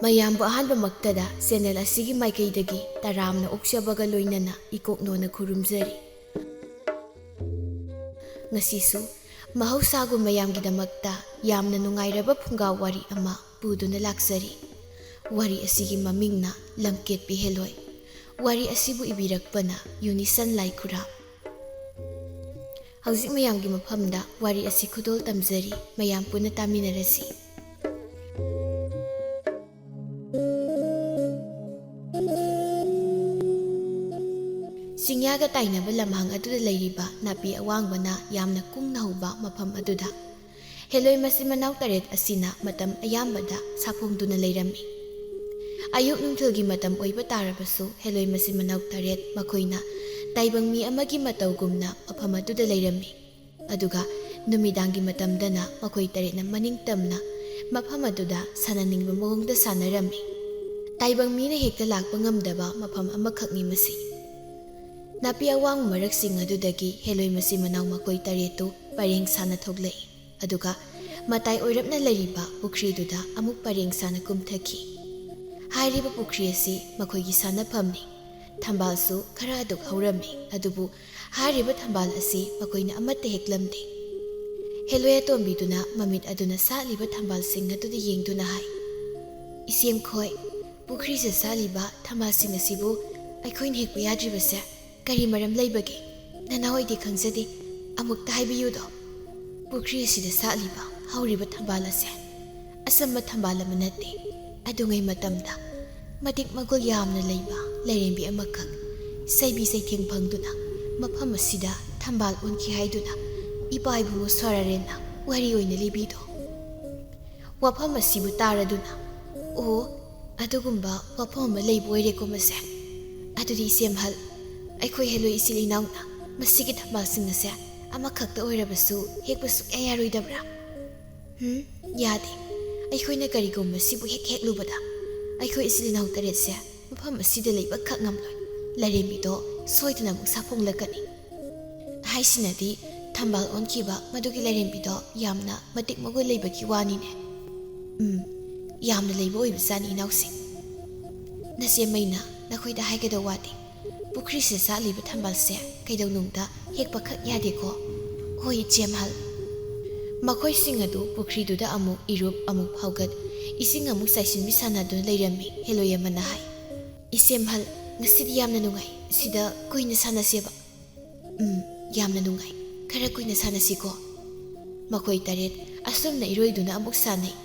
ꯃꯌꯥꯝꯕꯨ ꯑꯍꯥꯟꯕꯃꯛꯇꯗ ꯆꯦꯅꯦꯜ ꯑꯁꯤꯒꯤ ꯃꯥꯏꯀꯩꯗꯒꯤ ꯇꯔꯥꯝꯅ ꯑꯣꯛꯆꯕꯒ ꯂꯣꯏꯅꯅ ꯏꯀꯣꯛꯅꯣꯅ ꯈꯨꯔꯨꯝꯖꯔꯤ꯫ ꯉꯁꯤꯁꯨ ꯃꯍꯧꯁꯥꯒꯨꯝ ꯃꯌꯥꯝꯒꯤꯗꯃꯛꯇ ꯌꯥꯝꯅ ꯅꯨꯡꯉꯥꯏꯔꯕ ꯐꯨꯡꯒꯥ ꯋꯥꯔꯤ ꯑꯃ ꯄꯨꯗꯨꯅ ꯂꯥꯛꯆꯔꯤ꯫ ꯋꯥꯔꯤ ꯑꯁꯤꯒꯤ ꯃꯃꯤꯡꯅ ꯂꯝꯀꯦꯠꯄꯤ ꯍꯦꯜꯂꯣꯏ꯫ ꯋꯥꯔꯤ ꯑꯁꯤꯕꯨ ꯏꯕꯤꯔꯛꯄꯅ ꯌꯨꯅꯤꯁꯟ ꯂꯥꯏꯈꯨꯔꯥꯝ꯫ ꯍꯧꯖꯤꯛ ꯃꯌꯥꯝꯒꯤ ꯃꯐꯝꯗ ꯋꯥꯔꯤ ꯑꯁꯤ ꯈꯨꯗꯣꯜ ꯇꯝꯖꯔꯤ꯫ ꯃꯌꯥꯝ ꯄꯨꯟꯅ ꯇꯥꯃꯤꯟꯅꯔꯁꯤ꯫ ꯆꯤꯡꯌꯥꯒ ꯇꯥꯏꯅꯕ ꯂꯝꯍꯥꯡ ꯑꯗꯨꯗ ꯂꯩꯔꯤꯕ ꯅꯥꯄꯤ ꯑꯋꯥꯡꯕꯅ ꯌꯥꯝꯅ ꯀꯨꯡꯅ ꯍꯧꯕ ꯃꯐꯝ ꯑꯗꯨꯗ ꯍꯦꯜꯂꯣꯏ ꯃꯆꯤꯟ ꯃꯅꯥꯎ 8 ꯑꯁꯤꯅ ꯃꯇꯝ ꯑꯌꯥꯝꯕꯗ ꯁꯥꯐꯣꯡꯗꯨꯅ ꯂꯩꯔꯝꯃꯤ꯫ ꯑꯌꯨꯛ ꯅꯨꯡꯊꯤꯜꯒꯤ ꯃꯇꯝ ꯑꯣꯏꯕ ꯇꯥꯔꯕꯁꯨ ꯍꯦꯜꯂꯣꯏ ꯃꯆꯤꯟ ꯃꯅꯥꯎ 8 ꯃꯈꯣꯏꯅ ꯇꯥꯏꯕꯪ ꯃꯤ ꯑꯃꯒꯤ ꯃꯇꯧꯒꯨꯝꯅ ꯃꯐꯝ ꯑꯗꯨꯗ ꯂꯩꯔꯝꯃꯤ꯫ ꯑꯗꯨꯒ ꯅꯨꯃꯤꯗꯥꯡꯒꯤꯃꯇꯝꯗꯅ ꯃꯈꯣꯏ 8ꯅ ꯃꯅꯤꯡ ꯇꯝꯅ ꯃꯐꯝ ꯑꯗꯨꯗ ꯁꯥꯟꯅꯅꯤꯡꯕ ꯃꯑꯣꯡꯗ ꯁꯥꯟꯅꯔꯝꯃꯤ꯫ ꯇꯥꯏꯕꯪ ꯃꯤꯅ ꯍꯦꯛꯇ ꯂꯥꯛꯄ ꯉꯝꯗꯕ ꯃꯐꯝ ꯑꯃꯈꯛꯅꯤ ꯃꯁꯤ꯫ ꯅꯥꯄꯤ ꯑꯋꯥꯡꯕ ꯃꯔꯛꯁꯤꯡ ꯑꯗꯨꯗꯒꯤ ꯍꯦꯜꯂꯣꯏ ꯃꯆꯤꯟ ꯃꯅꯥꯎ ꯃꯈꯣꯏ 8ꯇꯨ ꯄꯔꯦꯡ ꯁꯥꯅ ꯊꯣꯛꯂꯛꯏ꯫ ꯑꯗꯨꯒ ꯃꯇꯥꯏ ꯑꯣꯏꯔꯞꯅ ꯂꯩꯔꯤꯕ ꯄꯨꯈ꯭ꯔꯤꯗꯨꯗ ꯑꯃꯨꯛ ꯄꯔꯦꯡ ꯁꯥꯅ ꯀꯨꯝꯊꯈꯤ꯫ ꯍꯥꯏꯔꯤꯕ ꯄꯨꯈ꯭ꯔꯤ ꯑꯁꯤ ꯃꯈꯣꯏꯒꯤ ꯁꯥꯟꯅꯐꯝꯅꯤ꯫ ꯊꯝꯕꯥꯜꯁꯨ ꯈꯔ ꯑꯗꯨꯛ ꯍꯧꯔꯝꯃꯤ꯫ ꯑꯗꯨꯕꯨ ꯍꯥꯏꯔꯤꯕ ꯊꯝꯕꯥꯜ ꯑꯁꯤ ꯃꯈꯣꯏꯅ ꯑꯃꯠꯇ ꯍꯦꯛꯂꯝꯗꯦ꯫ ꯍꯦꯜꯂꯣꯏ ꯑꯇꯣꯝꯕꯤꯗꯨꯅ ꯃꯃꯤꯠ ꯑꯗꯨꯅ ꯁꯥꯠꯂꯤꯕ ꯊꯝꯕꯥꯜꯁꯤꯡ ꯑꯗꯨꯗ ꯌꯦꯡꯗꯨꯅ ꯍꯥꯏ, "ꯏꯆꯦꯝꯈꯣꯏ, ꯄꯨꯈ꯭ꯔꯤꯁꯤꯗ ꯁꯥꯠꯂꯤꯕ ꯊꯝꯕꯥꯜꯁꯤꯡ ꯑꯁꯤꯕꯨ ꯑꯩꯈꯣꯏꯅ ꯍꯦꯛꯄ ꯌꯥꯗ꯭ꯔꯤꯕꯁꯦ ꯀꯔꯤ ꯃꯔꯝ ꯂꯩꯕꯒꯦ? ꯅꯅꯥꯍꯣꯏꯗꯤ ꯈꯪꯖꯗꯦ, ꯑꯃꯨꯛꯇ ꯍꯥꯏꯕꯤꯌꯨꯗꯣ꯫ ꯄꯨꯈ꯭ꯔꯤ ꯑꯁꯤꯗ ꯁꯥꯠꯂꯤꯕ ꯍꯧꯔꯤꯕ ꯊꯝꯕꯥꯜ ꯑꯁꯦ ꯑꯁꯝꯕ ꯊꯝꯕꯥꯜ ꯑꯃ ꯅꯠꯇꯦ꯫ ꯑꯗꯨꯉꯩ ꯃꯇꯝꯗ ꯃꯇꯤꯛ ꯃꯒꯨꯜ ꯌꯥꯝꯅ ꯂꯩꯕ ꯂꯥꯏꯔꯦꯝꯕꯤ ꯑꯃꯈꯛ ꯁꯩꯕꯤ ꯆꯩꯊꯦꯡ ꯐꯪꯗꯨꯅ ꯃꯐꯝ ꯑꯁꯤꯗ ꯊꯝꯕꯥꯜ ꯑꯣꯟꯈꯤ ꯍꯥꯏꯗꯨꯅ ꯏꯄꯥ ꯏꯕꯨꯡꯉꯣ ꯁꯣꯔꯥꯔꯦꯟꯅ ꯋꯥꯔꯤ ꯑꯣꯏꯅ ꯂꯤꯕꯤꯗꯣ꯫ ꯋꯥꯐꯝ ꯑꯁꯤꯕꯨ ꯇꯥꯔꯗꯨꯅ, ꯑꯣ, ꯑꯗꯨꯒꯨꯝꯕ ꯋꯥꯐꯝ ꯑꯃ ꯂꯩꯕ ꯑꯣꯏꯔꯦꯀꯣ ꯃꯁꯦ꯫ ꯑꯗꯨꯗꯤ ꯏꯆꯦꯝꯍꯜ, ꯑꯩꯈꯣꯏ ꯍꯦꯜꯂꯣꯏ ꯏꯆꯤꯜ ꯏꯅꯥꯎꯅ ꯃꯁꯤꯒꯤ ꯊꯝꯕꯥꯜꯁꯤꯡ ꯑꯁꯦ ꯑꯃꯈꯛꯇ ꯑꯣꯏꯔꯕꯁꯨ ꯍꯦꯛꯄ ꯁꯨꯛꯌꯥ ꯌꯥꯔꯣꯏꯗꯕ꯭ꯔꯥ? ꯌꯥꯗꯦ꯫ ꯑꯩꯈꯣꯏꯅ ꯀꯔꯤꯒꯨꯝꯕ ꯃꯁꯤꯕꯨ ꯍꯦꯛꯂꯨꯕꯗ ꯑꯩꯈꯣꯏ ꯏꯆꯤꯜ ꯏꯅꯥꯎ 8ꯁꯦ ꯃꯐꯝ ꯑꯁꯤꯗ ꯂꯩꯕ ꯈꯛ ꯉꯝꯂꯣꯏ꯫ ꯂꯥꯏꯔꯦꯝꯕꯤꯗꯣ ꯁꯣꯏꯗꯅ ꯑꯃꯨꯛ ꯁꯥꯐꯣꯡꯂꯛꯀꯅꯤ꯫ ꯍꯥꯏꯁꯤꯅꯗꯤ ꯊꯝꯕꯥꯜ ꯑꯣꯟꯈꯤꯕ ꯃꯗꯨꯒꯤ ꯂꯥꯏꯔꯦꯝꯕꯤꯗꯣ ꯌꯥꯝꯅ ꯃꯇꯤꯛ ꯃꯒꯨꯟ ꯂꯩꯕꯒꯤ ꯋꯥꯅꯤꯅꯦ꯫ ꯌꯥꯝꯅ ꯂꯩꯕ ꯑꯣꯏꯕꯖꯥꯠꯅꯤ ꯏꯅꯥꯎꯁꯤꯡ꯫ ꯅꯆꯦꯃꯩꯅ ꯅꯈꯣꯏꯗ ꯍꯥꯏꯒꯗꯧ ꯋꯥꯗꯤ ꯄꯨꯈ꯭ꯔꯤꯁꯤꯗ ꯁꯥꯠꯂꯤꯕ ꯊꯝꯕꯥꯜꯁꯦ ꯀꯩꯗꯧꯅꯨꯡꯗ ꯍꯦꯛꯄ ꯈꯛ ꯌꯥꯗꯦꯀꯣ꯫ ꯍꯣꯏ ꯏꯆꯦꯝꯍꯜ꯫ ꯃꯈꯣꯏꯁꯤꯡ ꯑꯗꯨ ꯄꯨꯈ꯭ꯔꯤꯗꯨꯗ ꯑꯃꯨꯛ ꯏꯔꯨꯞ ꯑꯃꯨꯛ ꯐꯥꯎꯒꯠ ꯏꯁꯤꯡ ꯑꯃꯨꯛ ꯆꯥꯏꯁꯤꯟꯕꯤ ꯁꯥꯟꯅꯗꯨꯅ ꯂꯩꯔꯝꯃꯤ꯫ ꯍꯦꯜꯂꯣꯏ ꯑꯃꯅ ꯍꯥꯏ, "ꯏꯆꯦꯝꯍꯜ, ꯉꯁꯤꯗꯤ ꯌꯥꯝꯅ ꯅꯨꯡꯉꯥꯏ꯫ ꯁꯤꯗ ꯀꯨꯏꯅ ꯁꯥꯟꯅꯁꯦꯕ." ꯌꯥꯝꯅ ꯅꯨꯡꯉꯥꯏ꯫ ꯈꯔ ꯀꯨꯏꯅ ꯁꯥꯟꯅꯁꯤꯀꯣ꯫ ꯃꯈꯣꯏ 8 ꯑꯁꯨꯝꯅ ꯏꯔꯣꯏꯗꯨꯅ ꯑꯃꯨꯛ ꯁꯥꯟꯅꯩ꯫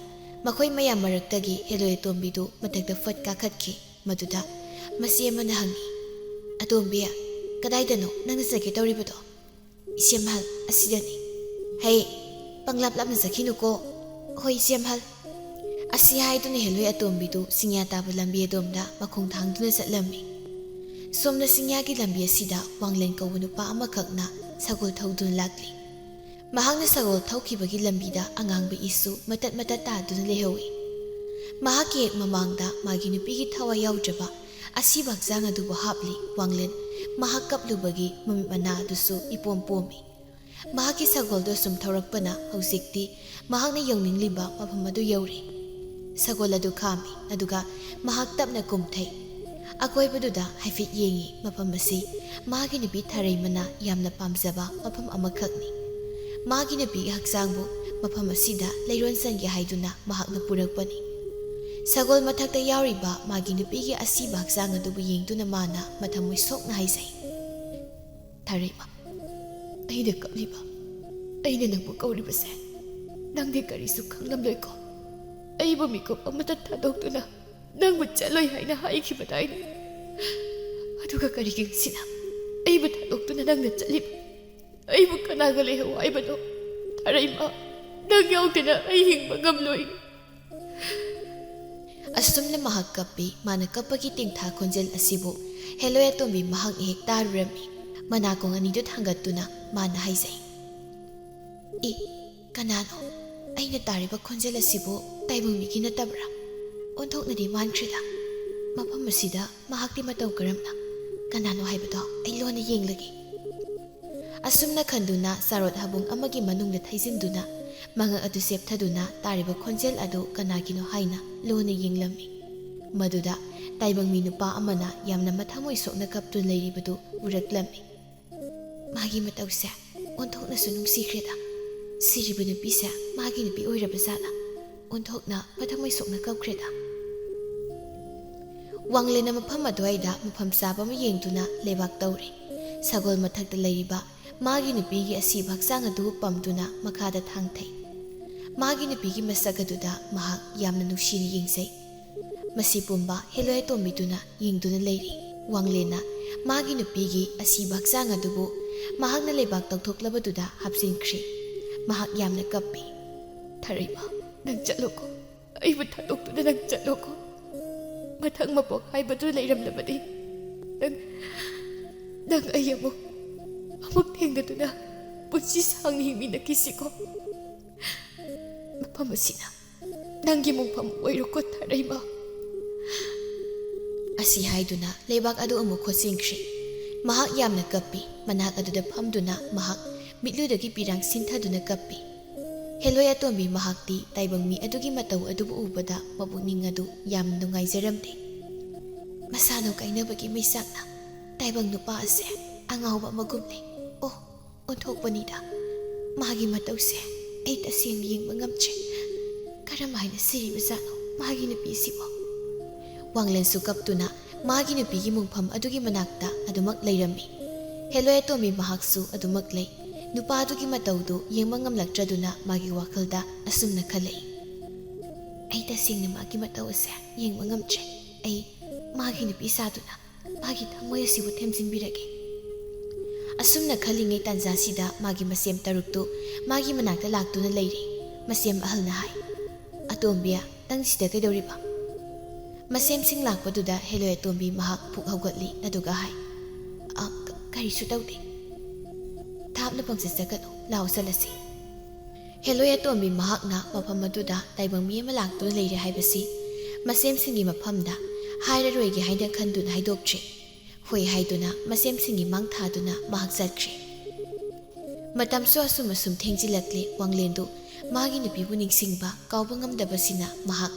ꯃꯈꯣꯏ ꯃꯌꯥꯝ ꯃꯔꯛꯇꯒꯤ ꯍꯦꯜꯂꯣꯏ ꯑꯇꯣꯝꯕꯤꯗꯨ ꯃꯊꯛꯇ ꯐꯠ ꯀꯥꯈꯠꯈꯤ꯫ ꯃꯗꯨꯗ ꯃꯆꯦ ꯑꯃꯅ ꯍꯪꯉꯤ, "ꯑꯇꯣꯝꯕꯤ, ꯀꯗꯥꯏꯗꯅꯣ ꯅꯪꯅ ꯆꯠꯀꯦ ꯇꯧꯔꯤꯕꯗꯣ?" "ꯏꯆꯦꯝꯍꯜ, ꯑꯁꯤꯗꯅꯤ." "ꯍꯩ, ꯄꯪꯂꯥꯞ ꯂꯥꯞꯅ ꯆꯠꯈꯤꯅꯨꯀꯣ." "ꯍꯣꯏ ꯏꯆꯦꯝꯍꯜ." ꯑꯁꯤ ꯍꯥꯏꯗꯨꯅ ꯍꯦꯜꯂꯣꯏ ꯑꯇꯣꯝꯕꯤꯗꯨ ꯆꯤꯡꯌꯥ ꯇꯥꯕ ꯂꯝꯕꯤ ꯑꯗꯣꯝꯗ ꯃꯈꯣꯡ ꯊꯥꯡꯗꯨꯅ ꯆꯠꯂꯝꯃꯤ꯫ ꯁꯣꯝꯅ ꯆꯤꯡꯌꯥꯒꯤ ꯂꯝꯕꯤ ꯑꯁꯤꯗ ꯋꯥꯡꯂꯦꯟ ꯀꯧꯕ ꯅꯨꯄꯥ ꯑꯃꯈꯛꯅ ꯁꯒꯣꯜ ꯊꯧꯗꯨꯅ ꯂꯥꯛꯂꯤ꯫ ꯃꯍꯥꯛꯅ ꯁꯒꯣꯜ ꯊꯧꯈꯤꯕꯒꯤ ꯂꯝꯕꯤꯗ ꯑꯉꯥꯡꯕ ꯏꯁꯨ ꯃꯇꯠ ꯃꯇꯠ ꯇꯥꯗꯨꯅ ꯂꯩꯍꯧꯏ꯫ ꯃꯍꯥꯛꯀꯤ ꯍꯦꯛ ꯃꯃꯥꯡꯗ ꯃꯥꯒꯤ ꯅꯨꯄꯤꯒꯤ ꯊꯋꯥꯏ ꯌꯥꯎꯗ꯭ꯔꯕ ꯑꯁꯤꯕ ꯍꯛꯆꯥꯡ ꯑꯗꯨꯕꯨ ꯍꯥꯞꯂꯤ ꯋꯥꯡꯂꯦꯟ꯫ ꯃꯍꯥꯛ ꯀꯞꯂꯨꯕꯒꯤ ꯃꯃꯤꯠ ꯃꯅꯥ ꯑꯗꯨꯁꯨ ꯏꯄꯣꯝ ꯄꯣꯝꯃꯤ꯫ ꯃꯍꯥꯛꯀꯤ ꯁꯒꯣꯜꯗꯣ ꯁꯨꯝ ꯊꯧꯔꯛꯄꯅ ꯍꯧꯖꯤꯛꯇꯤ ꯃꯍꯥꯛꯅ ꯌꯧꯅꯤꯡꯂꯤꯕ ꯃꯐꯝ ꯑꯗꯨ ꯌꯧꯔꯦ꯫ ꯁꯒꯣꯜ ꯑꯗꯨ ꯈꯥꯝꯃꯤ꯫ ꯑꯗꯨꯒ ꯃꯍꯥꯛ ꯇꯞꯅ ꯀꯨꯝꯊꯩ꯫ ꯑꯀꯣꯏꯕꯗꯨꯗ ꯍꯥꯏꯐꯦꯠ ꯌꯦꯡꯉꯤ꯫ ꯃꯐꯝ ꯑꯁꯤ ꯃꯥꯒꯤ ꯅꯨꯄꯤ ꯊꯥꯔꯩꯃꯅ ꯌꯥꯝꯅ ꯄꯥꯝꯖꯕ ꯃꯐꯝ ꯑꯃꯈꯛꯅꯤ꯫ ꯃꯥꯒꯤ ꯅꯨꯄꯤꯒꯤ ꯍꯛꯆꯥꯡꯕꯨ ꯃꯐꯝ ꯑꯁꯤꯗ ꯂꯩꯔꯣꯟ ꯆꯟꯒꯦ ꯍꯥꯏꯗꯨꯅ ꯃꯍꯥꯛꯅ ꯄꯨꯔꯛꯄꯅꯤ꯫ ꯁꯒꯣꯜ ꯃꯊꯛꯇ ꯌꯥꯎꯔꯤꯕ ꯃꯥꯒꯤ ꯅꯨꯄꯤꯒꯤ ꯑꯁꯤꯕ ꯍꯛꯆꯥꯡ ꯑꯗꯨꯕꯨ ꯌꯦꯡꯗꯨꯅ ꯃꯥꯅ ꯃꯊꯃꯣꯏ ꯁꯣꯛꯅ ꯍꯥꯏꯖꯩ, "ꯊꯥꯔꯩꯃ, ꯑꯩꯅ ꯀꯞꯂꯤꯕ, ꯑꯩꯅ ꯅꯪꯕꯨ ꯀꯧꯔꯤꯕꯁꯦ ꯅꯪꯗꯤ ꯀꯔꯤꯁꯨ ꯈꯪꯂꯝꯂꯣꯏꯀꯣ? ꯑꯩꯕꯨ ꯃꯤꯀꯨꯞ ꯑꯃꯇ ꯊꯥꯗꯣꯛꯇꯨꯅ ꯅꯪꯕꯨ ꯆꯠꯂꯣꯏ ꯍꯥꯏꯅ ꯍꯥꯏꯈꯤꯕꯗꯥꯏꯅꯦ꯫ ꯑꯗꯨꯒ ꯀꯔꯤꯒꯤ ꯉꯁꯤꯅ ꯑꯩꯕꯨ ꯊꯥꯗꯣꯛꯇꯨꯅ ꯅꯪꯅ ꯆꯠꯂꯤꯕ? ꯑꯩꯕꯨ ꯀꯅꯥꯒ ꯂꯩꯍꯧ ꯍꯥꯏꯕꯅꯣ? ꯊꯥꯔꯩꯃ, ꯅꯪ ꯌꯥꯎꯗꯅ ꯑꯩ ꯍꯤꯡꯕ ꯉꯝꯂꯣꯏ." ꯑꯁꯨꯝꯅ ꯃꯍꯥꯛ ꯀꯞꯄꯤ꯫ ꯃꯥꯅ ꯀꯞꯄꯒꯤ ꯇꯦꯡꯊꯥ ꯈꯣꯟꯖꯦꯜ ꯑꯁꯤꯕꯨ ꯍꯦꯜꯂꯣꯏ ꯑꯇꯣꯝꯕꯤ ꯃꯍꯥꯛꯅ ꯍꯦꯛ ꯇꯥꯔꯨꯔꯝꯃꯤ꯫ ꯃꯅꯥꯀꯣꯡ ꯑꯅꯤꯗꯨ ꯊꯥꯡꯒꯠꯇꯨꯅ ꯃꯥꯅ ꯍꯥꯏꯖꯩ, "ꯀꯅꯥꯅꯣ? ꯑꯩꯅ ꯇꯥꯔꯤꯕ ꯈꯣꯟꯖꯦꯜ ꯑꯁꯤꯕꯨ ꯇꯥꯏꯕꯪ ꯃꯤꯒꯤ ꯅꯠꯇꯕ꯭ꯔꯥ? ꯑꯣꯟꯊꯣꯛꯅꯗꯤ ꯃꯥꯟꯈ꯭ꯔꯦꯗ꯫ ꯃꯐꯝ ꯑꯁꯤꯗ ꯃꯍꯥꯛꯇꯤ ꯃꯇꯧ ꯀꯔꯝꯅ? ꯀꯅꯥꯅꯣ ꯍꯥꯏꯕꯗꯣ ꯑꯩ ꯂꯣꯟꯅ ꯌꯦꯡꯂꯒꯦ." ꯑꯁꯨꯝꯅ ꯈꯟꯗꯨꯅ ꯆꯥꯔꯣꯠ ꯍꯥꯕꯨꯡ ꯑꯃꯒꯤ ꯃꯅꯨꯡꯗ ꯊꯩꯖꯤꯟꯗꯨꯅ ꯃꯉꯛ ꯑꯗꯨ ꯆꯦꯞꯊꯗꯨꯅ ꯇꯥꯔꯤꯕ ꯈꯣꯟꯖꯦꯜ ꯑꯗꯨ ꯀꯅꯥꯒꯤꯅꯣ ꯍꯥꯏꯅ ꯂꯣꯟꯅ ꯌꯦꯡꯂꯝꯃꯤ꯫ Maduda taibang mi nupa amana yamna mathamoi sokna kaptun leiribadu uraklami. Magi matawse onthokna su nungsikreda. Siribu nupisa magi nupi oirabazala. Onthokna mathamoi sokna kapkreda. Wanglena mafam adwaida mafam saba ma yengtuna lebak tawri. Sagol mathakta leiriba magi nupigi asib haksang adu pamtuna makhada thangthai. Magi nupigi masak aduda mahak yamna nuksini yengsai. Masi pumba Helloi tombiduna yengduna leiri. Wanglena magi nupigi asib haksang adubu mahakna lebak tawthoklabaduda hapsinkri. Mahak yamna kappi. Tharima nang chatloko. Aibu thadoktuda nang chatloko. Mathang mapok haibadu leiramlabadi. Nang ayamuk amuk thengduna punsi sang himina kisiko. Mafam asina nanggi mungfam oiroko Tharima. Asi haiduna lebak adu amuk khosingkri. Mahak yamna kappi. Manak aduda phamduna mahak mitludagi pirang sinthaduna kappi. Helloi atombi mahakti taibang mi adugi mataw adubu ubada mabukning adu yam nungaizaramde. Masano kainabagi maisakna taibang nupa ase angawba magumne. Oh, onthokpanida. Magi matawse ay tasiyang yingba ngamche. Karamahina siribazano magi nupisibo. Wanglen sukaptuna magi nupigi mungpham adugi manakta adumak leirami. Helloi atombi mahaksu adumak lei. Nupa adugi matawdu yengma ngamlakdraduna magi wakhalda asumna khalai. Ay tasiyangna magi mataw ase yengma ngamche. Ay magi nupisaduna magi thangmoy asibu themjinbirage. Asumna khalingay tanjasida magi masem taruktu magi manakta laktuna leiri. Masem ahalna hai. Atombiya tangsida kaidawriba. Masem sing lakpaduda Helloi atombi mahak phuk hawgatli aduga hai. Karisu tawde. Thapna pangsasagano lao salasi. Helloi atombi mahakna mafam aduda taibang mi ama laktuna leiri haibasi masem singi mafamda hairaroigi haina khanduna haidoktre. Hoi haiduna masem singi mangthaduna mahak chatkre. Matamso asum thengjilakle wanglendu magi nupibu ningsingba kawba ngamdabasina mahak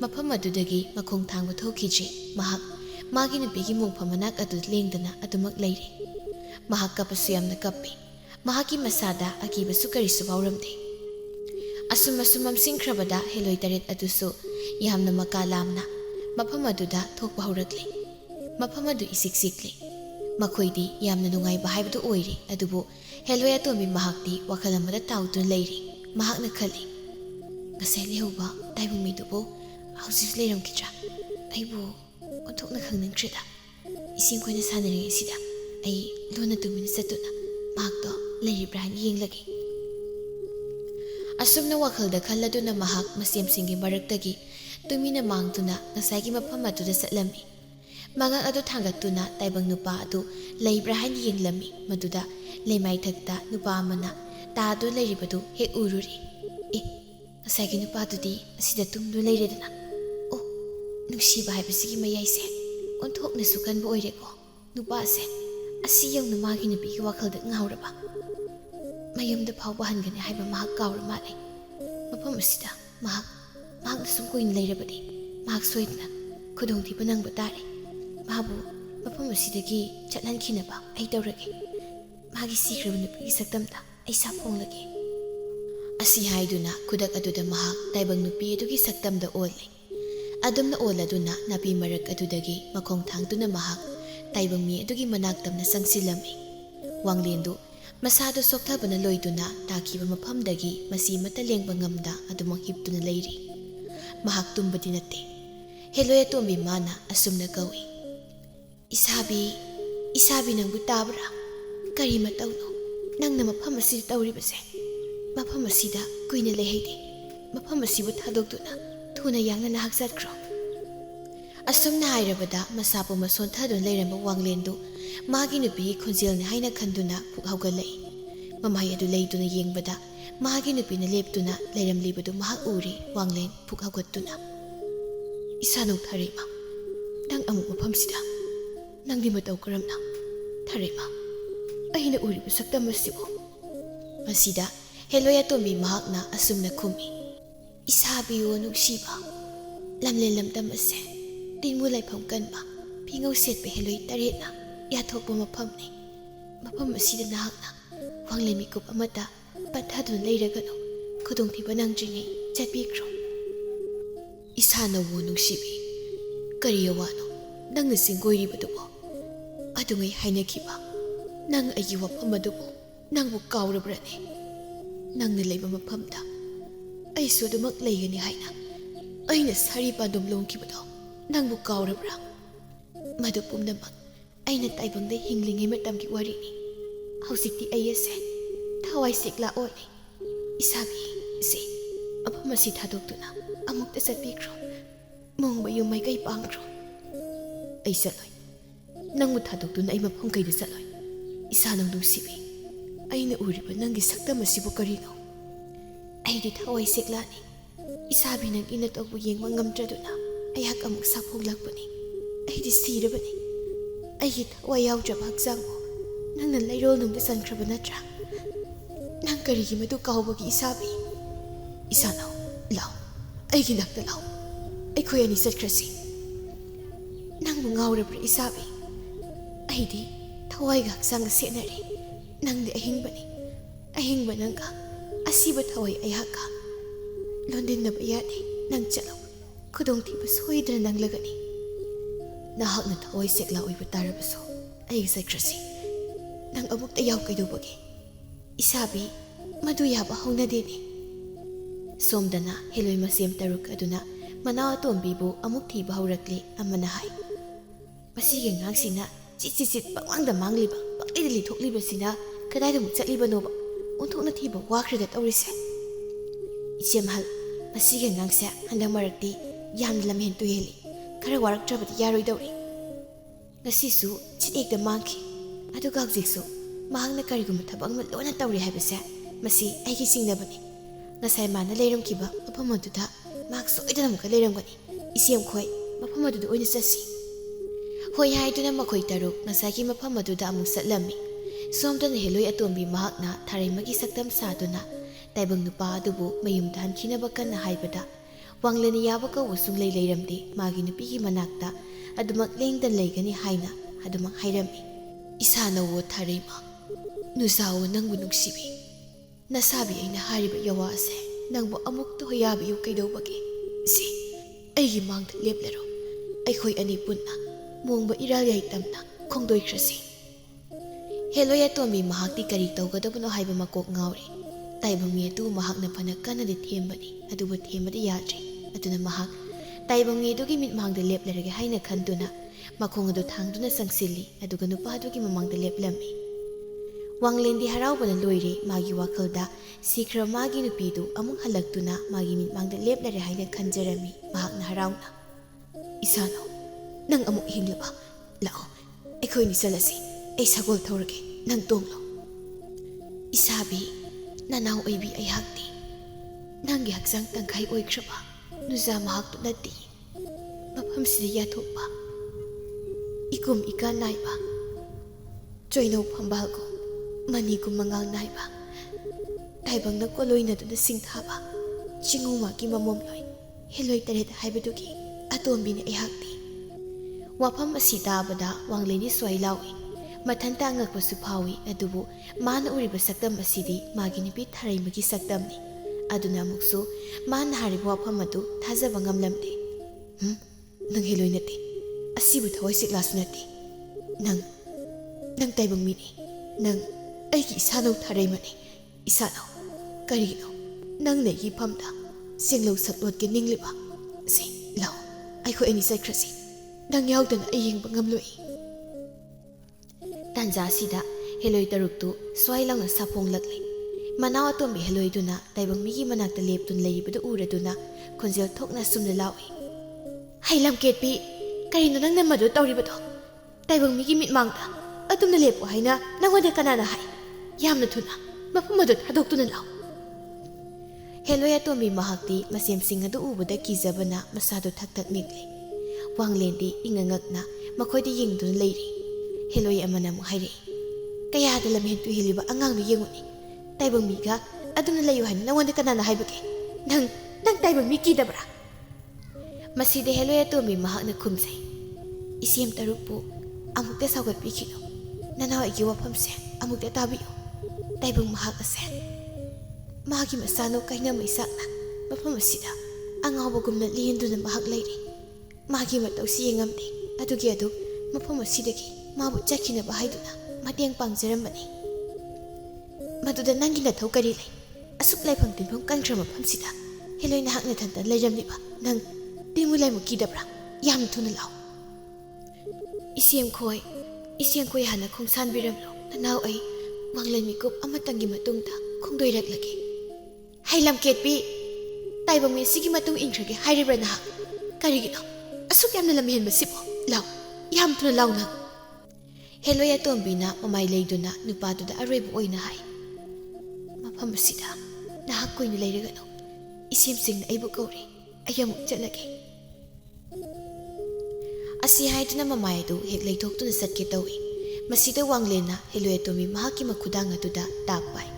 mafam adudagi makhong thangba thokijre. Mahak magi nupigi mungpham manak adu lengdana adumak leiri. Mahak kapasu yamna kappi. Mahaki masada akibasu karisu bauramde. Asum amsingkrabada Helloi taret adusu yamna makalamna mafam aduda thokpa haurakli. Mafam adu isiksikli. Makhoidi yamna nungaiba haibadu oiri adubu Helloi atombi mahakti wakhal amada tawtun leiri. Mahakna khali. Ngasai lehauba taibung midubu hausis leiramkidra. Aibu onthokna khangningkrida. Ising khoina sanari sida ai lona tumina satuna mahakto leiribra haina yenglagi. Asumna wakhalda khalladuna mahak masem singi maraktagi tumina mangtuna ngasai mafam aduda satlami. Mangang adu thangatuna taibang nupa adu leibra haina yenglami. Maduda leimai thakta nupa amana taadu leiribadu he ururi. Ngasai nupa adudi asida tumdu leiredana. Oh, nungsiba haibasigi mayaise onthoknasu kanba oireko. Nupa ase asi yawna magi nupigi wakhalda ngawraba. Mayumda phawba hangane haiba mahak kawra male. Mafam asida mahakna sum koina leirabadi mahak soidna khudongthiba nangba tare. Mahabu mafam asidagi chatlankinaba ai tawrage. Magi sikraba nupigi saktamda ai saphonglage. Asi haiduna kudak aduda mahak taibang nupi adugi saktamda ole. Adumna oladuna napi marak adudagi makhong thangtuna mahak taibang mi adugi manaktamna sangsilami. Wanglendu masado sokthabana loiduna takiba mafamdagi masi mata lengba ngamda adumang hiptuna leiri. Mahak tumbadi nate. Helloi atombi mana asumna kawi. Isabi nangbu tabra. Kari matawno nangna mafam asida tawribase. Mafam asida kuina lehaide. Mafam asibu thadokduna thuna yangna nahak chatkro. Asumna hairabada masapu masontadun leiramba wanglendu magi nupi khonjelna haina khanduna phuk hawgalai. Mamai adu leiduna yengbada magi nupina leptuna leiramlibadu mahak uri wanglen phuk hawgattuna. Isanu Tharima nang amuk mafamsida nangdi mataw karamna. Tharima aina uribu saktam asibo. Masida Helloi atombi mahakna asumna khumi. Isabiyo nungsiba lamlen lamdam ase ꯇꯤꯟꯃꯨ ꯂꯩꯐꯝ ꯀꯟꯕ ꯐꯤꯉꯧ ꯁꯦꯠꯄ ꯍꯦꯂꯣꯏ ꯇꯔꯦꯠꯅ ꯌꯥꯊꯣꯛꯄ ꯃꯐꯝꯅꯤ ꯃꯐꯝ ꯑꯁꯤꯗ ꯅꯍꯥꯛꯅ ꯋꯥꯡꯂꯦꯟ ꯃꯤꯀꯨꯞ ꯑꯃꯠꯇ ꯄꯠꯊꯗꯨꯅ ꯂꯩꯔꯒꯅꯨ ꯈꯨꯗꯣꯡꯊꯤꯕ ꯅꯪꯗ꯭ꯔꯤꯉꯩ ꯆꯠꯄꯤꯈ꯭ꯔꯣ ꯏꯁꯥꯅꯕꯨ ꯅꯨꯡꯁꯤꯕꯤ ꯀꯔꯤ ꯑꯋꯥꯅꯣ ꯅꯪꯅ ꯆꯤꯡꯒꯣꯏꯔꯤꯕꯗꯨꯕꯣ ꯑꯗꯨꯉꯩ ꯍꯥꯏꯅꯈꯤꯕ ꯅꯪ ꯑꯩꯒꯤ ꯋꯥꯐꯝ ꯑꯗꯨꯕꯨ ꯅꯪꯕꯨ ꯀꯥꯎꯔꯕ꯭ꯔꯅꯦ ꯅꯪꯅ ꯂꯩꯕ ꯃꯐꯝꯗ ꯑꯩꯁꯨ ꯑꯗꯨꯃꯛ ꯂꯩꯒꯅꯤ ꯍꯥꯏꯅ ꯑꯩꯅ ꯁꯥꯔꯤ ꯄꯥꯟꯗꯨꯝ ꯂꯣꯡꯈꯤꯕꯗꯣ ꯅꯪꯕꯨ ꯀꯥꯎꯔꯕ꯭ꯔꯥ ꯃꯗꯨ ꯄꯨꯝꯅꯃꯛ ꯑꯩꯅ ꯇꯥꯏꯕꯪꯗ ꯍꯤꯡꯂꯤꯉꯩ ꯃꯇꯝꯒꯤ ꯋꯥꯔꯤꯅꯤ ꯍꯧꯖꯤꯛꯇꯤ ꯑꯩ ꯑꯁꯦ ꯊꯋꯥꯏ ꯁꯦꯛꯂꯥ ꯑꯣꯜꯂꯤ ꯏꯁꯥꯕꯤ ꯏꯆꯦ ꯃꯐꯝ ꯑꯁꯤ ꯊꯥꯗꯣꯛꯇꯨꯅ ꯑꯃꯨꯛꯇ ꯆꯠꯄꯤꯈ꯭ꯔꯣ ꯃꯣꯡꯕ ꯌꯨꯝ ꯃꯥꯏꯀꯩ ꯄꯥꯡꯈ꯭ꯔꯣ ꯑꯩ ꯆꯠꯂꯣꯏ ꯅꯪꯕꯨ ꯊꯥꯗꯣꯛꯇꯨꯅ ꯑꯩ ꯃꯐꯝ ꯀꯩꯗ ꯆꯠꯂꯣꯏ ꯏꯁꯥ ꯅꯪ ꯅꯨꯡꯁꯤꯕꯤ ꯑꯩꯅ ꯎꯔꯤꯕ ꯅꯪꯒꯤ ꯁꯛꯇꯝ ꯑꯁꯤꯕꯨ ꯀꯔꯤꯅꯣ ꯑꯩꯗꯤ ꯊꯋꯥꯏ ꯁꯦꯛꯂꯥꯅꯤ ꯏꯁꯥꯕꯤ ꯅꯪꯒꯤ ꯅꯇꯧꯕꯨ ꯌꯦꯡꯕ ꯉꯝꯗ꯭ꯔꯗꯨꯅ ꯑꯩꯍꯥꯛ ꯑꯃꯨꯛ ꯁꯥꯐꯣꯡꯂꯛꯄꯅꯤ ꯑꯩꯗꯤ ꯁꯤꯔꯕꯅꯤ ꯑꯩꯒꯤ ꯊꯋꯥꯏ ꯌꯥꯎꯗ꯭ꯔꯕ ꯍꯛꯆꯥꯡꯕꯨ ꯅꯪꯅ ꯂꯩꯔꯣꯜꯅꯨꯡꯗ ꯆꯟꯈ꯭ꯔꯕ ꯅꯠꯇ꯭ꯔꯥ ꯅꯪ ꯀꯔꯤꯒꯤ ꯃꯗꯨ ꯀꯥꯎꯕꯒꯤ ꯏꯁꯥꯕꯤ ꯏꯁꯥꯅꯧ ꯂꯥꯎ ꯑꯩꯒꯤ ꯅꯥꯛꯇ ꯂꯥꯎ ꯑꯩꯈꯣꯏ ꯑꯅꯤ ꯆꯠꯈ꯭ꯔꯁꯤ ꯅꯪꯕꯨ ꯉꯥꯎꯔꯕ꯭ꯔꯥ ꯏꯁꯥꯕꯤ ꯑꯩꯗꯤ ꯊꯋꯥꯏꯒ ꯍꯛꯆꯥꯡꯒ ꯁꯦꯠꯅꯔꯤ ꯅꯪꯗꯤ ꯑꯍꯤꯡꯕꯅꯤ ꯑꯍꯤꯡꯕ ꯅꯪꯒ ꯑꯁꯤꯕ ꯊꯋꯥꯏ ꯑꯩꯍꯥꯛꯀ ꯂꯣꯟꯗꯤꯟꯅꯕ ꯌꯥꯗꯦ ꯅꯪ ꯆꯠꯂꯣ ꯈꯨꯗꯣꯡꯊꯤꯕ ꯁꯣꯏꯗꯅ ꯅꯪꯂꯒꯅꯤ ꯅꯍꯥꯛꯅ ꯊꯋꯥꯏ ꯁꯦꯛꯂꯥ ꯑꯣꯏꯕ ꯇꯥꯔꯕꯁꯨ ꯑꯩꯒ ꯆꯠꯈ꯭ꯔꯁꯤ ꯅꯪ ꯑꯃꯨꯛꯇ ꯌꯥꯎ ꯀꯩꯗꯧꯕꯒꯦ ꯏꯁꯥꯕꯤ ꯃꯗꯨ ꯌꯥꯕ ꯍꯧꯅꯗꯦꯅꯦ ꯁꯣꯝꯗꯅ ꯍꯦꯂꯣꯏ ꯃꯁꯦꯝ ꯇꯔꯨꯛ ꯑꯗꯨꯅ ꯃꯅꯥꯎ ꯑꯇꯣꯝꯕꯤꯕꯨ ꯑꯃꯨꯛ ꯊꯤꯕ ꯍꯧꯔꯛꯂꯤ ꯑꯃꯅ ꯍꯥꯏ ꯃꯁꯤꯒꯤ ꯑꯉꯥꯡꯁꯤꯅ ꯆꯤꯠ ꯄꯛꯋꯥꯡꯗ ꯃꯥꯡꯂꯤꯕ ꯄꯛꯂꯤꯗ ꯂꯤꯊꯣꯛꯂꯤꯕꯁꯤꯅ ꯀꯗꯥꯏꯗꯃꯨꯛ ꯆꯠꯂꯤꯕꯅꯣꯕ ꯑꯣꯟꯊꯣꯛꯅ ꯊꯤꯕ ꯋꯥꯈ꯭ꯔꯒ ꯇꯧꯔꯤꯁꯦ ꯏꯆꯦꯃꯍꯜ ꯃꯁꯤꯒꯤ ꯑꯉꯥꯡꯁꯦ ꯍꯟꯗꯛ ꯃꯔꯛꯇꯤ ꯌꯥꯝꯅ ꯂꯝꯍꯦꯟ ꯇꯨꯍꯦꯜꯂꯤ ꯈꯔ ꯋꯥꯔꯛꯇ꯭ꯔꯕꯗꯤ ꯌꯥꯔꯣꯏꯗꯧꯔꯤ ꯉꯁꯤꯁꯨ ꯆꯤꯠ ꯃꯥꯡꯈꯤ ꯑꯗꯨꯒ ꯍꯧꯖꯤꯛꯁꯨ ꯃꯍꯥꯛꯅ ꯀꯔꯤꯒꯨꯝꯕ ꯊꯕꯛ ꯑꯃ ꯂꯣꯟꯅ ꯇꯧꯔꯤ ꯍꯥꯏꯕꯁꯦ ꯃꯁꯤ ꯑꯩꯒꯤ ꯆꯤꯡꯅꯕꯅꯤ ꯉꯁꯥꯏ ꯃꯥꯅ ꯂꯩꯔꯝꯈꯤꯕ ꯃꯐꯝ ꯑꯗꯨꯗ ꯃꯍꯥꯛ ꯁꯣꯏꯗꯅ ꯑꯃꯨꯛꯀ ꯂꯩꯔꯝꯒꯅꯤ ꯏꯆꯦꯝꯈꯣꯏ ꯃꯐꯝ ꯑꯗꯨꯗ ꯑꯣꯏꯅ ꯆꯠꯁꯤ ꯍꯣꯏ ꯍꯥꯏꯗꯨꯅ ꯃꯈꯣꯏ ꯇꯔꯨꯛ ꯉꯁꯥꯏꯒꯤ ꯃꯐꯝ ꯑꯗꯨꯗ ꯑꯃꯨꯛ ꯆꯠꯂꯝꯃꯤ ꯁꯣꯝꯗꯅ ꯍꯦꯂꯣꯏ ꯑꯇꯣꯝꯕꯤ ꯃꯍꯥꯛꯅ ꯊꯥꯔꯩꯃꯒꯤ ꯁꯛꯇꯝ ꯁꯥꯗꯨꯅ ꯇꯥꯏꯕꯪ ꯅꯨꯄꯥ ꯑꯗꯨꯕꯨ ꯃꯌꯨꯝꯗ ꯍꯟꯈꯤꯅꯕ ꯀꯟꯅ ꯍꯥꯏꯕꯗ ꯋꯥꯡꯂꯦꯟ ꯌꯥꯕ ꯀꯧꯕ ꯁꯨꯡꯂꯩ ꯂꯩꯔꯝꯗꯦ ꯃꯥꯒꯤ ꯅꯨꯄꯤꯒꯤ ꯃꯅꯥꯛꯇ ꯑꯗꯨꯃꯛ ꯂꯦꯡꯗꯅ ꯂꯩꯒꯅꯤ ꯍꯥꯏꯅ ꯑꯗꯨꯃꯛ ꯍꯥꯏꯔꯝꯃꯤ ꯏꯁꯥꯅꯋꯣ ꯊꯥꯔꯩꯃ ꯅꯨꯖꯥꯋꯣ ꯅꯪꯕꯨ ꯅꯨꯡꯁꯤꯕꯤ ꯅꯁꯥꯕꯤ ꯑꯩꯅ ꯍꯥꯏꯔꯤꯕ ꯌꯋꯥ ꯑꯁꯦ ꯅꯪꯕꯨ ꯑꯃꯨꯛꯇ ꯌꯥꯕꯤꯌꯨ ꯀꯩꯗꯧꯕꯒꯦ ꯁꯤ ꯑꯩꯒꯤ ꯃꯥꯡꯗ ꯂꯦꯞꯂꯔꯣ ꯑꯩꯈꯣꯏ ꯑꯅꯤ ꯄꯨꯟꯅ ꯃꯣꯡꯕ ꯏꯔꯥꯜ ꯌꯥꯏꯇꯝꯅ ꯈꯣꯡꯗꯣꯏꯈ꯭ꯔꯁꯤ ꯍꯦꯂꯣꯏ ꯑꯇꯣꯝꯕꯤ ꯃꯍꯥꯛꯇꯤ ꯀꯔꯤ ꯇꯧꯒꯗꯕꯅꯣ ꯍꯥꯏꯕ ꯃꯀꯣꯛ ꯉꯥꯎꯔꯤ ꯇꯥꯏꯕꯪ ꯃꯤ ꯑꯗꯨ ꯃꯍꯥꯛꯅ ꯐꯅ ꯀꯟꯅꯗꯤ ꯊꯦꯝꯕꯅꯤ ꯑꯗꯨꯕꯨ ꯊꯦꯝꯕꯗꯤ ꯌꯥꯗ꯭ꯔꯤ ꯑꯗꯨꯅ ꯃꯍꯥꯛ ꯇꯥꯏꯕꯪ ꯃꯤ ꯑꯗꯨꯒꯤ ꯃꯤꯠꯃꯥꯡꯗ ꯂꯦꯞꯂꯔꯒꯦ ꯍꯥꯏꯅ ꯈꯟꯗꯨꯅ ꯃꯈꯣꯡ ꯑꯗꯨ ꯊꯥꯡꯗꯨꯅ ꯆꯪꯁꯤꯜꯂꯤ ꯑꯗꯨꯒ ꯅꯨꯄꯥ ꯑꯗꯨꯒꯤ ꯃꯃꯥꯡꯗ ꯂꯦꯞꯂꯝꯃꯤ ꯋꯥꯡꯂꯦꯟꯗꯤ ꯍꯔꯥꯎꯕꯅ ꯂꯣꯏꯔꯦ ꯃꯥꯒꯤ ꯋꯥꯈꯜꯗ ꯁꯤꯈ꯭ꯔꯕ ꯃꯥꯒꯤ ꯅꯨꯄꯤꯗꯨ ꯑꯃꯨꯛ ꯍꯜꯂꯛꯇꯨꯅ ꯃꯥꯒꯤ ꯃꯤꯠꯃꯥꯡꯗ ꯂꯦꯞꯂꯔꯦ ꯍꯥꯏꯅ ꯈꯟꯖꯔꯝꯃꯤ ꯃꯍꯥꯛꯅ ꯍꯔꯥꯎꯅ ꯏꯁꯥꯅꯣ ꯅꯪ ꯑꯃꯨꯛ ꯍꯤꯡꯂꯕ ꯂꯥꯛꯑꯣ ꯑꯩꯈꯣꯏꯅꯤ ꯆꯠꯂꯁꯤ ꯑꯩ ꯁꯒꯣꯜ ꯊꯧꯔꯒꯦ ꯅꯪ ꯇꯣꯡꯂꯣ ꯏꯁꯥꯕꯤ ꯅꯅꯥꯎ ꯑꯣꯏꯕꯤ ꯑꯩꯍꯥꯛꯇꯤ ꯅꯪꯒꯤ ꯍꯛꯆꯥꯡ ꯇꯪꯈꯥꯏ ꯑꯣꯏꯈ꯭ꯔꯕ ꯅꯨꯖꯥ ꯃꯍꯥꯛꯇꯨ ꯅꯠꯇꯦ ꯃꯐꯝꯁꯤꯗ ꯌꯥꯊꯣꯛꯄ ꯏꯀꯨꯝ ꯏꯀꯥ ꯅꯥꯏꯕ ꯆꯣꯏꯅꯧ ꯐꯝꯕꯥꯜꯒꯨꯝ ꯃꯅꯤꯒꯨꯝ ꯃꯉꯥꯜ ꯅꯥꯏꯕ ꯇꯥꯏꯕꯪꯅ ꯀꯣꯂꯣꯏꯅꯗꯨꯅ ꯁꯤꯡꯊꯥꯕ ꯆꯤꯡꯉꯨꯃꯥꯒꯤ ꯃꯃꯣꯝꯂꯣꯏ ꯍꯦꯂꯣꯏ ꯇꯔꯦꯠ ꯍꯥꯏꯕꯗꯨꯒꯤ ꯑꯇꯣꯝꯕꯤꯅꯤ ꯑꯩꯍꯥꯛꯇꯤ ꯋꯥꯐꯝ ꯑꯁꯤ ꯇꯥꯕꯗ ꯋꯥꯡꯂꯦꯟꯗꯤ ꯁ꯭ꯋꯥꯏ ꯂꯥꯎꯏ ꯃꯊꯟꯇ ꯑꯉꯛꯄꯁꯨ ꯐꯥꯎꯏ ꯑꯗꯨꯕꯨ ꯃꯥꯅ ꯎꯔꯤꯕ ꯁꯛꯇꯝ ꯑꯁꯤꯗꯤ ꯃꯥꯒꯤ ꯅꯨꯄꯤ ꯊꯥꯔꯩꯃꯒꯤ ꯁꯛꯇꯝꯅꯤ ꯑꯗꯨꯅ ꯑꯃꯨꯛꯁꯨ ꯃꯥꯅ ꯍꯥꯏꯔꯤꯕ ꯋꯥꯐꯝ ꯑꯗꯨ ꯊꯥꯖꯕ ꯉꯝꯂꯝꯗꯦ ꯅꯪ ꯍꯦꯂꯣꯏ ꯅꯠꯇꯦ ꯑꯁꯤꯕꯨ ꯊꯋꯥꯏ ꯁꯦꯛꯂꯥꯁꯨ ꯅꯠꯇꯦ ꯅꯪ ꯇꯥꯏꯕꯪ ꯃꯤꯅꯤ ꯅꯪ ꯑꯩꯒꯤ ꯏꯁꯥꯅꯧ ꯊꯥꯔꯩꯃꯅꯤ ꯏꯁꯥꯅꯧ ꯀꯔꯤꯅꯣ ꯅꯪꯅ ꯑꯩꯒꯤ ꯐꯝꯗ ꯆꯦꯡꯂꯧ ꯁꯛꯂꯣꯠꯀꯦ ꯅꯤꯡꯂꯤꯕ ꯁꯤ ꯂꯥꯎ ꯑꯩꯈꯣꯏ ꯑꯅꯤ ꯆꯠꯈ꯭ꯔꯁꯤ ꯅꯪ ꯌꯥꯎꯗꯅ ꯑꯩ ꯌꯦꯡꯕ ꯉꯝꯂꯣꯏ ꯇꯥꯟꯖꯥꯁꯤꯗ ꯍꯦꯂꯣꯏ ꯇꯔꯨꯛꯇꯨ ꯁ꯭ꯋꯥꯏ ꯂꯥꯎꯅ ꯁꯥꯐꯣꯡꯂꯛꯂꯤ ꯃꯅꯥꯎ ꯑꯇꯣꯝꯕꯤ ꯍꯦꯂꯣꯏꯗꯨꯅ ꯇꯥꯏꯕꯪ ꯃꯤꯒꯤ ꯃꯅꯥꯛꯇ ꯂꯦꯞꯇꯨꯅ ꯂꯩꯔꯤꯕꯗꯨ ꯎꯔꯗꯨꯅ ꯈꯣꯟꯖꯦꯜ ꯊꯣꯛꯅ ꯁꯨꯝꯅ ꯂꯥꯎꯏ ꯍꯩ ꯂꯝꯀꯦꯠꯄꯤ ꯀꯔꯤꯅꯣ ꯅꯪꯅ ꯃꯗꯨ ꯇꯧꯔꯤꯕꯗꯣ ꯇꯥꯏꯕꯪ ꯃꯤꯒꯤ ꯃꯤꯠꯃꯥꯡꯗ ꯑꯗꯨꯝꯅ ꯂꯦꯞꯄꯣ ꯍꯥꯏꯅ ꯅꯪꯉꯣꯟꯗ ꯀꯅꯥꯅ ꯍꯥꯏ ꯌꯥꯝꯅ ꯊꯨꯅ ꯃꯐꯝ ꯑꯗꯨ ꯊꯥꯗꯣꯛꯇꯨꯅ ꯂꯥꯎ ꯍꯦꯂꯣꯏ ꯑꯇꯣꯝꯕꯤ ꯃꯍꯥꯛꯇꯤ ꯃꯁꯦꯝꯁꯤꯡ ꯑꯗꯨ ꯎꯕꯗ ꯀꯤꯖꯕꯅ ꯃꯁꯥꯗꯨ ꯊꯛ ꯅꯤꯛꯂꯤ ꯋꯥꯡꯂꯦꯟꯗꯤ ꯏꯉꯉꯛꯅ ꯃꯈꯣꯏꯗ ꯌꯦꯡꯗꯨꯅ ꯂꯩꯔꯤ ꯍꯦꯂꯣꯏ ꯑꯃꯅ ꯑꯃꯨꯛ ꯍꯥꯏꯔꯛꯏ ꯀꯌꯥꯗ ꯂꯝꯍꯦꯟ ꯇꯨꯍꯦꯜꯂꯤꯕ ꯑꯉꯥꯡꯗꯨ ꯌꯦꯡꯉꯨꯅꯤ ꯇꯥꯏꯕꯪ ꯃꯤꯒ ꯑꯗꯨꯝꯅ ꯂꯩꯌꯨ ꯍꯥꯏꯅ ꯅꯪꯉꯣꯟꯗ ꯀꯅꯥꯅ ꯍꯥꯏꯕꯒꯦ ꯅꯪ ꯇꯥꯏꯕꯪ ꯃꯤ ꯀꯤꯗꯕ꯭ꯔꯥ Masida Helloi Atombi mahakna khumsai. Isiem tarukpu amukta saugatpikino. Nanaw igi wafamse amukta tabiyo. Taibang mahak ase. Mahagi masano kaina maisakna. Mafam asida angawbagumna liyenduna mahak layri. Mahagi mataw siyengamdi. Adugi adu mafam asidagi mabu chakina bahayduna matiyang pangjarambani. Maduda nangi nathau kari lay. Asuk laifam tinfam kangra mafam sida. Helloi nahak na thanta layramniba nang timulay mo kidabra. Yam thuna law. Isiem khoi hana khongsan biramlo. Nanaw ay manglan mikup amatangi matungta khongdoiraklagi. Hai Lamketpi taibang mi sigi matung ingrage hairibra na karigino asuk yamna lamhen masipo law yam thuna law na Helloi Atombina mamai leiduna nupatuda arebu oina hai mafam asida nahak koina leiragano isim singna aibu kauri ayamuk chatlage asi haiduna mamai adu hek leithokuna satke tawi masida wanglena Helloi Atombi mahaki makhudang atuda tapai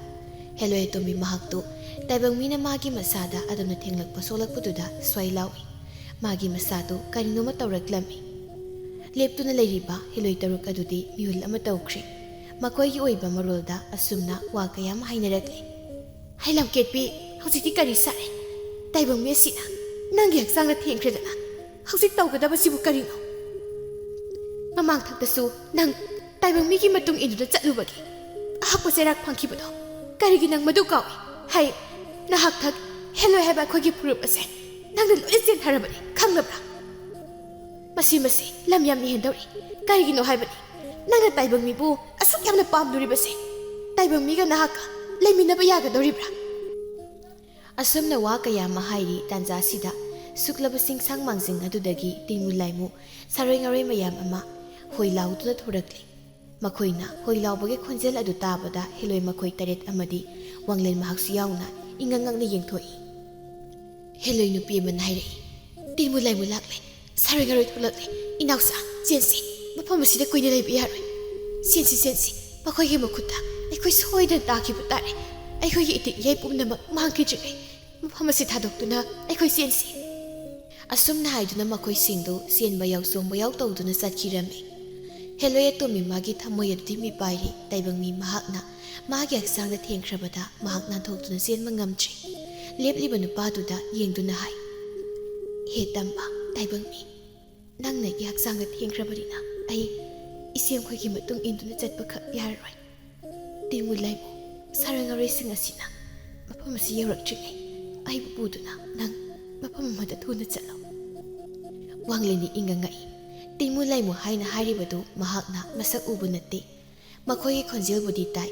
Helloi Atombi mahaktu taibang mina magi masada adamna thenglakpa solakpududa swai lawi magi masadu karinoma tawraklami leptuna leiriba Helloi taruk adudi miul ama tawkhri makoigi oiba marolda asumna wa kayam hainarakli Hai Lamketpi hausikti kari sare taibang mi asina nangi haksangna thengkhredana hausik tawgadaba sibu karino mamang thaktasu nang taibang mi ki matung induda chatlubagi ahakpa serak phangkhibado karigi nang madu kawi hai nahak thak Helloi haba khogi phurup ase nang loi chen tharabani khanglabra masi lam yam ni hendori karigi no haibani nang taibang mi bu asuk yamna pamduri base taibang mi ga nahak leiminaba yaga doribra asumna wa kaya mahairi tanja sida suklaba singsang mangsing adudagi timulaimu saroi ngaroi mayam ama hoilaw tu thorakli makhoina hoilaw bage khonjel adu tabada Helloi makhoi taret amadi wanglen mahaksu yauna ingangang na yengthoi Helloi nupi man hairei timulai mulakle saroi ngaroi thulakle inausa jensi mafam asida koina leibi yaroi sensi makhoi ge makhutta aikhoi soida takibu tare aikhoi ge itik yai pumnamak mangki jige mafam asi thadoktuna aikhoi sensi asumna haiduna makhoi singdu senba yausomba yaw tawduna satkirami Helloi Atombi magi thamoi adi mi pairi taibang mi mahakna magi aksangda thengkhrabada mahakna thoktuna senma ngamchri lepliba nupaduda yengduna hai he tamba taibang mi nangna gi aksangda thengkhrabadina ai isem khoi gi matung induna chatpa khak yarroi timulai sarangaroi sing asina mafam asi yaurakchri ai buduna nang mafam amada thuna chalo wangleni ingangai timulai mu haina haribadu mahakna masak ubu natte makhoi khonjel bodi tai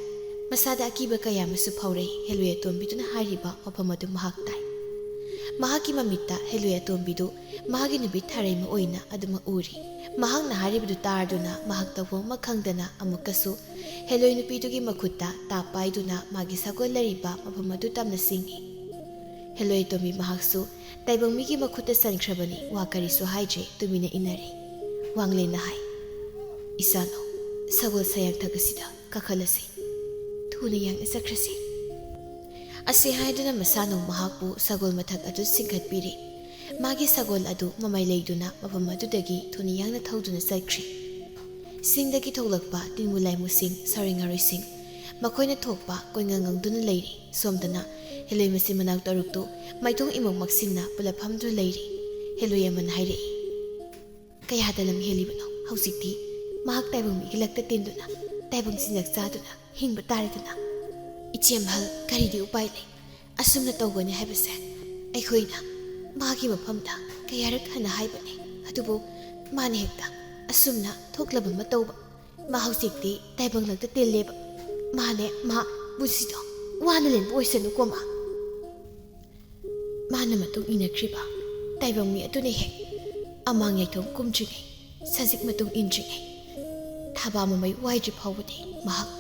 masada akiba kaya masu phaurei Helloi Atombi tuna hariba mafamadu mahak tai mahaki mamita Helloi Atombi du mahagi nubi tharei ma oina aduma uri mahakna haribadu tarduna mahakta wo makhangdana amukasu Helloi nupi dugi makhutta tapaiduna magi sakol lariba mafamadu tamna singi Helloi Atombi mahaksu taibang migi makhutta sankhrabani wakari su haije tumina inari wangle na hai isano sagol sayak thagasida kakhalasi thuna yang isakrasi asi haiduna masano mahakpu sagol mathak adu singkhat piri magi sagol adu mamai leiduna mafam adudagi thuna yang na thauduna saikri singdagi thoglakpa timulai musing saringaroi sing makoina thokpa koingangang leiri somdana Helloi masi manaw taruktu maithong imong maksinna pulaphamdu leiri Helloi aman haire kaya dalam helibano hausikti mahak taibang mi gilakta tinduna taibang sinyak saduna hingba tariduna ichiem hal karidi upai lei asumna tawgani haibase aikhoina magi mafamda kayarak hana haibane adubu mane hekta asumna thoklaba matawba ma hausikti taibang lakta tilleba mane ma busido wana len poisanu koma mana matung inakriba taibang mi atune he amang yaithong kumjingai sajik matung injingai thaba mamai waiji phawdi mahak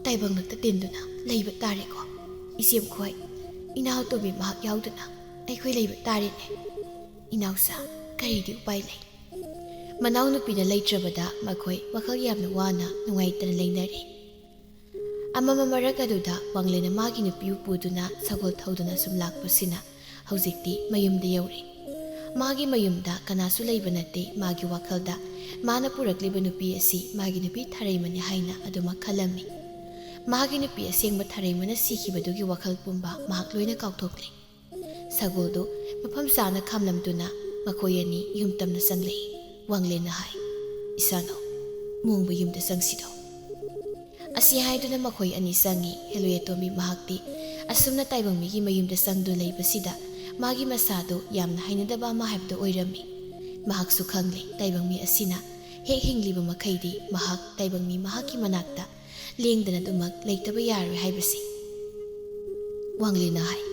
taibang nakta tinduna leiba tare ko isiem khoi inaw tobi mahak yauduna aikhoi leiba tare ne inawsa karidi upai lei manaw nupina leitrabada makhoi wakhal yamna wana nungaitana leinari amama marakaduda wanglena magi nupiu puduna sagol thauduna sum lakpasina haujikti mayumda yauri Magi mayumda kanasu leibanate magi wakalda mana purakliba nupi asi magi nupi tharaimani haina aduma khalami. Magi nupi asengba tharaimana sikhibadugi wakal pumba mahak loina kauthokli. Sagoldo mafam sana khamlamduna makoyani yumtamna sanglei. Wanglena hai isano mungba yumda sangsido. Asi haiduna makoy ani sangi Helloi atomi mahakti asumna taibang migi mayumda sangdu leibasida magi masado yamna hainadaba ma haibdo oirami. Mahak su khangli taibang mi asina hek hingliba makhaidi mahak taibang mi mahaki manakta lengdana dumak leitaba yaroi haibasi. Wanglena hai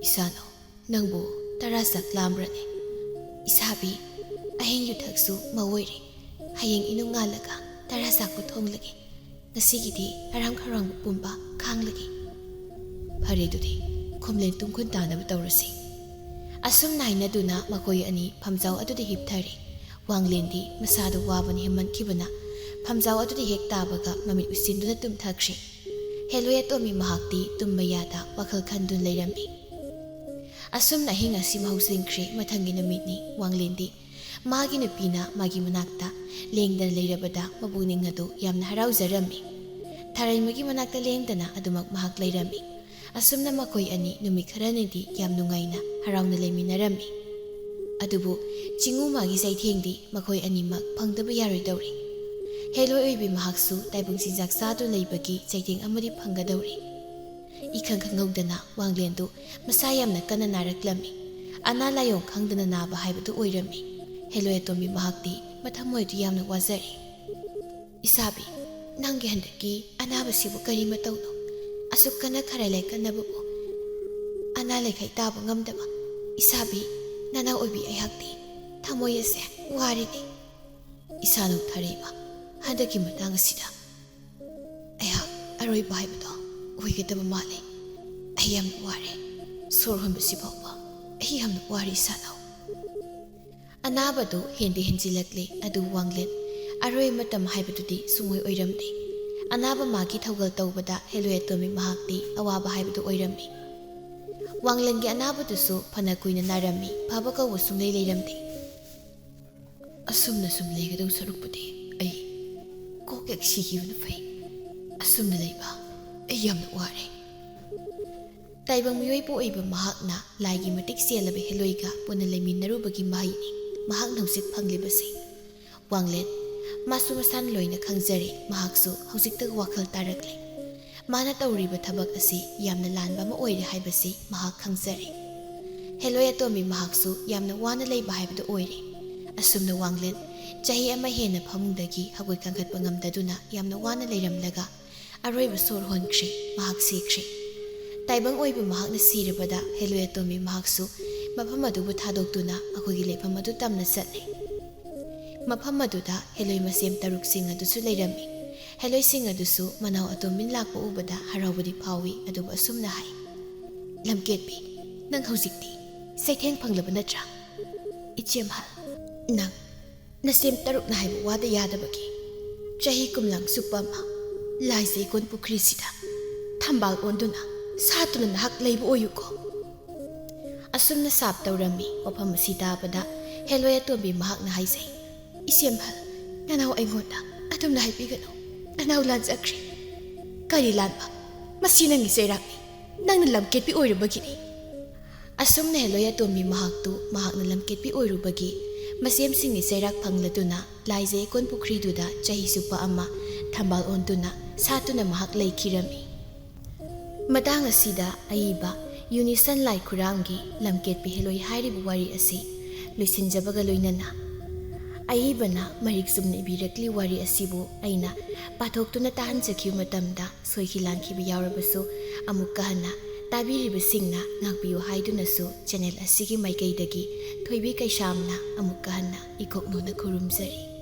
isano nangbu tarasak lambrane. Isabi ahing yuthaksu mawoiri hayeng inung ngalaga tarasak puthonglagi nasigidi aram kharang pumba khanglagi. Pharedudi khomlen tungkhun tanaba tawrasi. Asum naina duna makoy ani phamjaw adudi hipthari. Wanglendi masadu wabani himan kibana phamjaw adudi hek tabaga mamit usinduna tumthakri. Helloi atomi mahakti tumbayada wakhal khandun leirami. Asum na hinga si mahusingkri mathangi namitni wanglendi magi nupina magi manakta lengdana leirabada mabuning adu yamna harauzarami. Tharai magi manakta lengdana adumak mahak leirami. Asumna makoy ani numi kharanidi yam nungaina harauna leiminarami. Adubu chingu magi saithengdi makoy ani mak phangdaba yaroi dawri. Helloi oibi mahaksu taibung sinjak sadu leibagi saitheng amadi phanggadawri. Ikhang khangawdana wanglendu masa yamna kana naraklami. Ana layong khangdana naba haibadu oirami. Helloi atomi mahakti mathamoidu yamna wazari. Isabi nangi handaki anabasibu kari matawno. Asuk kana kharalai kanababu ana lekhai taba ngamdaba isabi nana obi ayakti thamoy ase warini. Isanu thareba handaki matang asida ayak aroi baibado oigedaba male ayam ware sor hombasi bawa ayam wari sanau. Anabadu hendi henjilakle adu wanglen aroi matam haibadudi sungoi oiramdi. Anaba magi thaugal tawbada Helloi atomi mahakti awaba haibadu oirami. Wanglengi anabadusu phana kuina narami phaba kawa sunglei leiramdi. Asumna sum leigadau sarukpudi ai kokek sikibna fai. Asumna leiba ai yamna ware. Taibang miyoipo oiba mahakna laigi matik sialabe Helloiga puna leiminarubagi mahayni mahak nausik phanglibasi. Wanglen masu masan loina khangzari mahaksu hausikta wakhal tarakle. Mana tawriba thabak asi yamna lanba ma oire haibasi mahak khangzari. Helloi atomi mahaksu yamna wana leiba haibadu oire. Asumna wanglen chahi ama hena phamungdagi hagoi kangkhatpa ngamdaduna yamna wana leiramlaga aroiba sor honkri mahak sikri. Taibang oiba mahakna sirabada Helloi atomi mahaksu mafam adubu thadokduna akogi leifam adu tamna chatli. Mafam aduda Helloi masem taruk sing adusu leirami. Helloi sing adusu manau atomin lakpa ubada haraubadi phawi adubu asumna hai. Lamketpi nang hauzikti saitheng phanglaba natra. Ichemhal nang nasem taruk na haibu wada yadabagi. Chahi kumlang supama laise ikon pukri sida thambal onduna satuna nahak leibu oyuko. Asumna sap tawrami wafam asida pada Helloi atomi mahak na haisay. Isyemhal nanaw aingonda atum na haipigano nanaw lanzakri. Kari lanba masinang isayrakni nang nalamketpi oirubagini. Asum na Helloi atomi mahaktu mahak na lamketpi oirubagi masem sing isayrak phangladuna laise ikon pukri duda chahi supa ama thambal onduna satuna mahak leikhirami. Matang asida aiba Yunishsun Laikhuramgi Lamketpi Helloi hairibu wari asi loisinjabaga loinana. Aibana marik sumna ibirakli wari asibu aina pathoktuna tahanjakhiu matamda soiki langkhiba yaurabasu amukka hana tabiribasingna ngakpiyu haidunasu channel asigi maikaidagi Thoibi Keishamna amukka hana ikoknuna khurumjari.